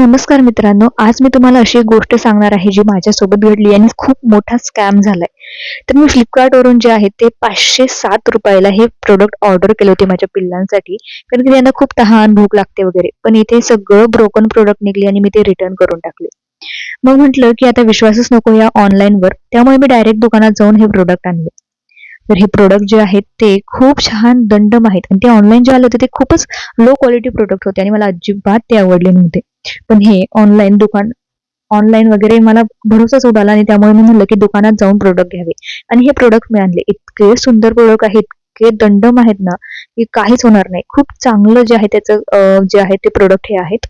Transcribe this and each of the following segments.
नमस्कार मित्रांनो, आज मी तुम्हाला अशी एक गोष्ट सांगणार आहे जी माझ्यासोबत घडली आणि खूप मोठा स्कॅम झालाय. तर मी फ्लिपकार्टवरून जे आहे ते ₹507 हे प्रोडक्ट ऑर्डर केले होते माझ्या पिल्लांसाठी. कारण की त्यांना खूप तहान, भूक लागते वगैरे. पण इथे सगळं ब्रोकन प्रोडक्ट निघले आणि मी ते रिटर्न करून टाकले. मग म्हटलं की आता विश्वासच नको या ऑनलाईनवर. त्यामुळे मी डायरेक्ट दुकानात जाऊन हे प्रोडक्ट आणले. तर हे प्रोडक्ट जे आहेत ते खूप छान दंडम आहेत आणि ते ऑनलाईन जे आले होते ते खूपच लो क्वालिटी प्रोडक्ट होते आणि मला अजिबात ते आवडले नव्हते. पण हे ऑनलाईन वगैरे मला भरोसाच उडाला आणि त्यामुळे मी म्हणलं की दुकानात जाऊन प्रोडक्ट घ्यावे आणि हे प्रोडक्ट मी आणले. इतके सुंदर प्रोडक्ट आहेत, इतके दंडम आहेत ना, की काहीच होणार नाही. खूप चांगलं जे आहे त्याचं जे आहे ते प्रोडक्ट हे आहेत.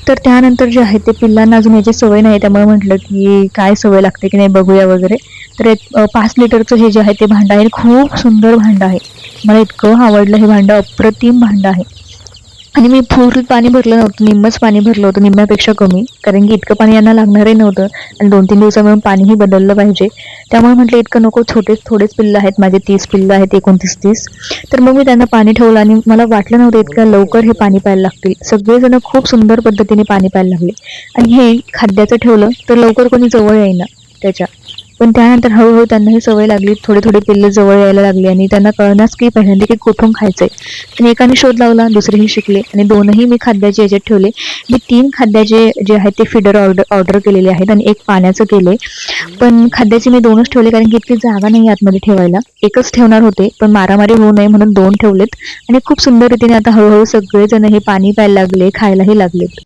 तर त्यानंतर जे आहे ते पिल्लांना अजून याची सवय नाही त्यामुळे म्हटलं की काय सवय लागते की नाही बघूया वगैरे. तर एक 5 लिटरचं हे जे आहे ते भांडं आहे. खूप सुंदर भांडं आहे. मला इतकं आवडलं हे भांडं, अप्रतिम भांडं आहे. आणि मी फुल पाणी भरलं नव्हतं, निम्मच पाणी भरलं होतं, निम्म्यापेक्षा कमी. कारण की इतकं पाणी यांना लागणारही नव्हतं आणि 2-3 दिवसांमिळून पाणीही बदललं पाहिजे. त्यामुळे म्हटलं इतकं नको, थोडेच पिल्लं आहेत माझे, 30 पिल्लं आहेत, 29-30. तर मग मी त्यांना पाणी ठेवलं आणि मला वाटलं नव्हतं इतक्या लवकर हे पाणी प्यायला लागतील. सगळेजण खूप सुंदर पद्धतीने पाणी प्यायला लागले आणि हे खाद्याचं ठेवलं तर लवकर कोणी जवळ येईना त्याच्या. पण त्यानंतर हळूहळू त्यांना ही सवय लागली. थोडे पिल्ले जवळ यायला लागली आणि त्यांना कळनाच की पहिल्यांदा की कुठून खायचंय. आणि एकाने शोध लावला, दुसरेही शिकले आणि 2ही मी खाद्याचे याच्यात ठेवले. मी 3 खाद्याचे जे आहेत ते फीडर ऑर्डर केलेले आहेत आणि 1 पाण्याचं केले. पण खाद्याचे मी 2च ठेवले कारण की इतकी जागा नाही आतमध्ये ठेवायला. 1च ठेवणार होते, पण मारामारी होऊ नये म्हणून 2 ठेवलेत आणि खूप सुंदर रीतीने आता हळूहळू सगळेजण हे पाणी प्यायला लागले, खायलाही लागलेत.